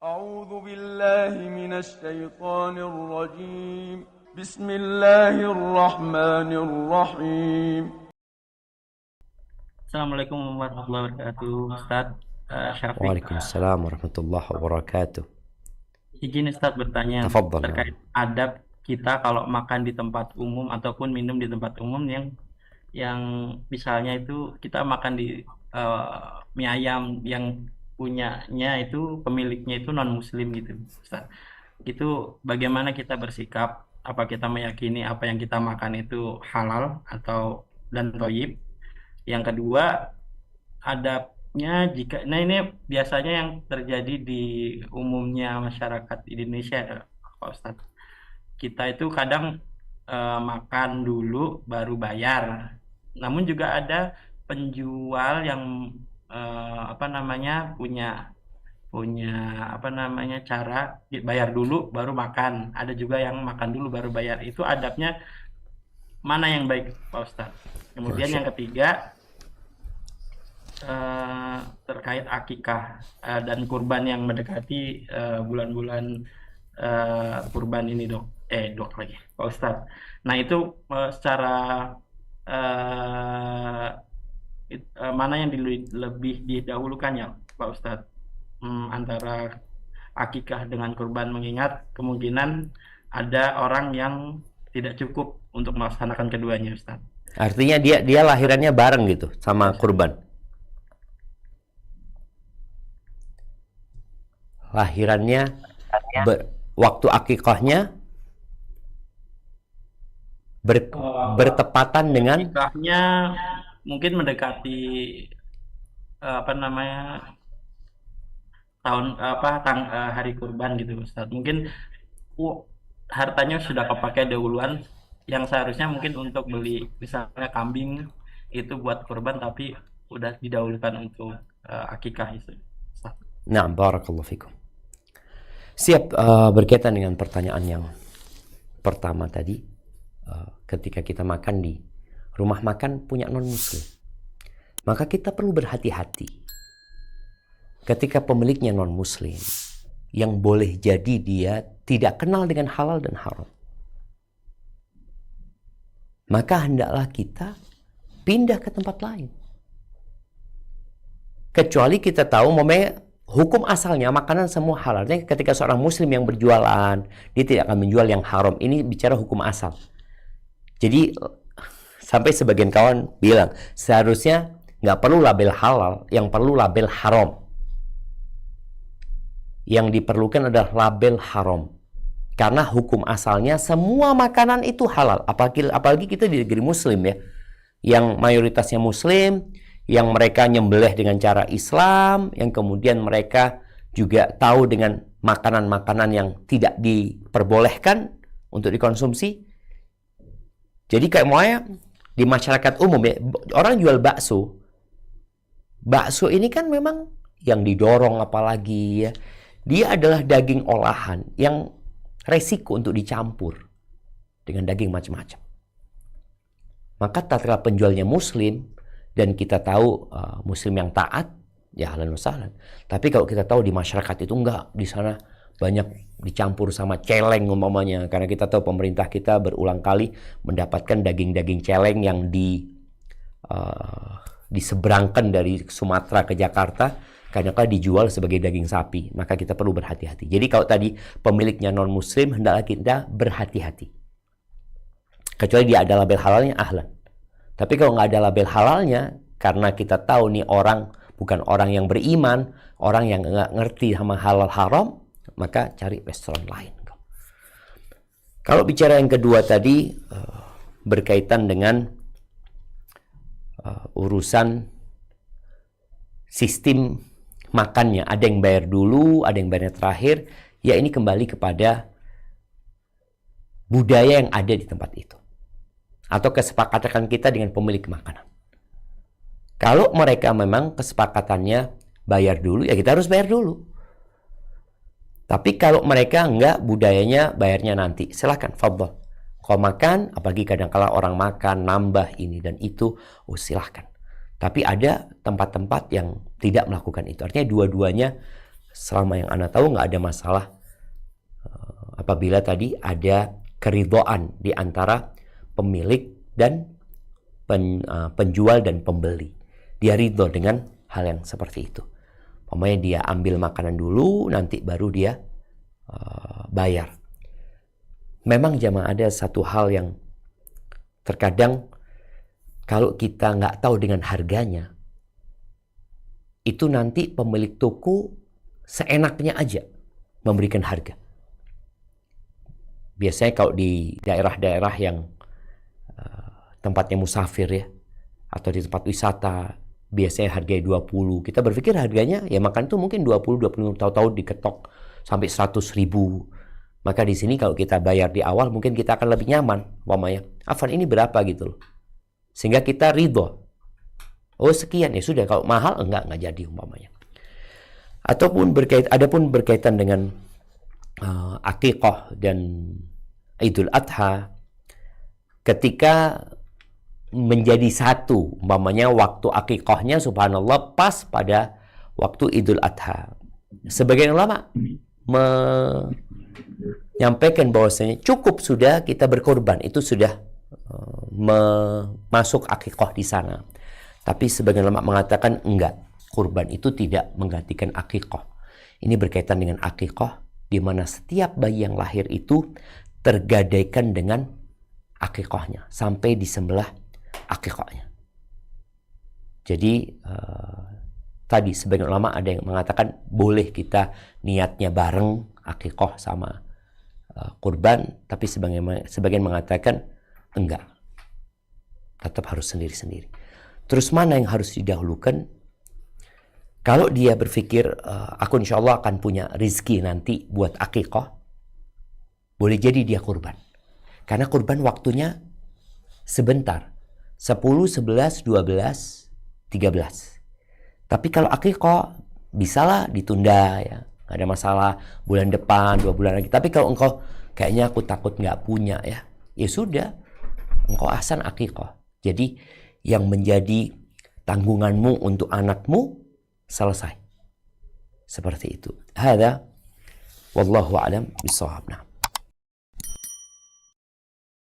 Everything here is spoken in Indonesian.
أعوذ بالله من الشيطان الرجيم بسم الله الرحمن الرحيم Assalamualaikum warahmatullahi wabarakatuh, Ustaz Syafiq. Waalaikumsalam warahmatullahi wabarakatuh. Izin Ustaz bertanya Tafadhal. terkait adab kita kalau makan di tempat umum ataupun minum di tempat umum yang misalnya itu kita makan di mie ayam yang punyanya itu pemiliknya itu non muslim gitu, Ustaz. Itu bagaimana kita bersikap? Apa kita meyakini apa yang kita makan itu halal atau dan thayyib? Yang kedua, adabnya jika ini biasanya yang terjadi di umumnya masyarakat Indonesia, Pak Ustadz. Kita itu kadang makan dulu baru bayar. Namun juga ada penjual yang punya punya cara bayar dulu baru makan. Ada juga yang makan dulu baru bayar. Itu adabnya mana yang baik, Pak Ustadz? Kemudian yang ketiga, terkait akikah dan kurban yang mendekati bulan-bulan kurban ini, dok lagi, Pak Ustadz. Nah itu secara eh, mana yang lebih didahulukan ya, Pak Ustadz, antara akikah dengan kurban, mengingat kemungkinan ada orang yang tidak cukup untuk melaksanakan keduanya, Ustadz. Artinya dia lahirannya bareng gitu sama kurban. Lahirannya waktu akikahnya bertepatan dengan akikahnya mungkin mendekati hari kurban gitu, Ustaz. Mungkin hartanya sudah kepakai dahuluan yang seharusnya mungkin untuk beli misalnya kambing itu buat kurban, tapi udah didahulukan untuk akikah itu, Ustaz. Nah, barakallahu fikum. Siap. Berkaitan dengan pertanyaan yang pertama tadi, ketika kita makan di rumah makan punya non muslim, maka kita perlu berhati-hati ketika pemiliknya non muslim yang boleh jadi dia tidak kenal dengan halal dan haram. Maka hendaklah kita pindah ke tempat lain. Kecuali kita tahu hukum asalnya makanan semua halal. Jadi ketika seorang muslim yang berjualan, dia tidak akan menjual yang haram. Ini bicara hukum asal. Jadi sampai sebagian kawan bilang seharusnya nggak perlu label halal, yang perlu label haram. Yang diperlukan adalah label haram. Karena hukum asalnya semua makanan itu halal. Apalagi kita di negeri muslim ya, yang mayoritasnya muslim, yang mereka nyembelih dengan cara Islam, yang kemudian mereka juga tahu dengan makanan-makanan yang tidak diperbolehkan untuk dikonsumsi. Jadi kayak muanya di masyarakat umum ya, orang jual bakso. Bakso ini kan memang yang didorong apalagi ya, dia adalah daging olahan yang resiko untuk dicampur dengan daging macam-macam. Maka tatkala penjualnya muslim dan kita tahu muslim yang taat, ya ahlan wa sahlan. Tapi kalau kita tahu di masyarakat itu enggak, di sana banyak dicampur sama celeng umpamanya, karena kita tahu pemerintah kita berulang kali mendapatkan daging-daging celeng yang diseberangkan dari Sumatera ke Jakarta, kadang-kadang dijual sebagai daging sapi. Maka kita perlu berhati-hati. Jadi kalau tadi pemiliknya non muslim, hendaklah kita berhati-hati. Kecuali dia ada label halalnya, ahlan. Tapi kalau nggak ada label halalnya, karena kita tahu nih orang bukan orang yang beriman, orang yang nggak ngerti sama halal haram, maka cari restoran lain. Kalau bicara yang kedua tadi berkaitan dengan urusan sistem makannya, ada yang bayar dulu, ada yang bayar terakhir, ya ini kembali kepada budaya yang ada di tempat itu atau kesepakatan kita dengan pemilik makanan. Kalau mereka memang kesepakatannya bayar dulu, ya kita harus bayar dulu. Tapi kalau mereka enggak, budayanya bayarnya nanti, silakan, fadhal. Kalau makan, apalagi kadang-kala orang makan nambah ini dan itu, silahkan. Tapi ada tempat-tempat yang tidak melakukan itu. Artinya dua-duanya selama yang Anda tahu nggak ada masalah apabila tadi ada keridhaan di antara pemilik dan penjual dan pembeli. Dia ridho dengan hal yang seperti itu. Pokoknya dia ambil makanan dulu, nanti baru dia bayar. Memang jamaah ada satu hal yang terkadang kalau kita nggak tahu dengan harganya, itu nanti pemilik toko seenaknya aja memberikan harga. Biasanya kalau di daerah-daerah yang tempatnya musafir ya, atau di tempat wisata, biasanya harganya 20. Kita berpikir harganya, ya makan itu mungkin 20, tahu-tahu diketok sampai 100.000. Maka di sini kalau kita bayar di awal, mungkin kita akan lebih nyaman. Umpamanya, Afan ini berapa gitu loh. Sehingga kita ridho. Oh sekian, ya sudah. Kalau mahal, enggak jadi umpamanya. Adapun berkaitan dengan akikah dan Idul Adha, ketika menjadi satu, umpamanya waktu akikahnya subhanallah pas pada waktu Idul Adha. Sebagian ulama menyampaikan bahwasanya cukup sudah kita berkorban, itu sudah masuk akikah di sana. Tapi sebagian ulama mengatakan enggak, kurban itu tidak menggantikan akikah. Ini berkaitan dengan akikah, di mana setiap bayi yang lahir itu tergadaikan dengan akikahnya sampai disembelih akikahnya. Jadi tadi sebagian ulama ada yang mengatakan boleh kita niatnya bareng akikah sama kurban, tapi sebagian mengatakan enggak, tetap harus sendiri-sendiri. Terus mana yang harus didahulukan? Kalau dia berpikir aku insya Allah akan punya rizki nanti buat akikah, boleh jadi dia kurban. Karena kurban waktunya sebentar. 10, 11, 12, 13. Tapi kalau akikah bisalah ditunda ya. Nggak ada masalah. Bulan depan, 2 bulan lagi. Tapi kalau engkau kayaknya aku takut nggak punya ya. Ya sudah. Engkau ahsan akikah. Jadi yang menjadi tanggunganmu untuk anakmu selesai. Seperti itu. Hada wallahu a'lam bishawab.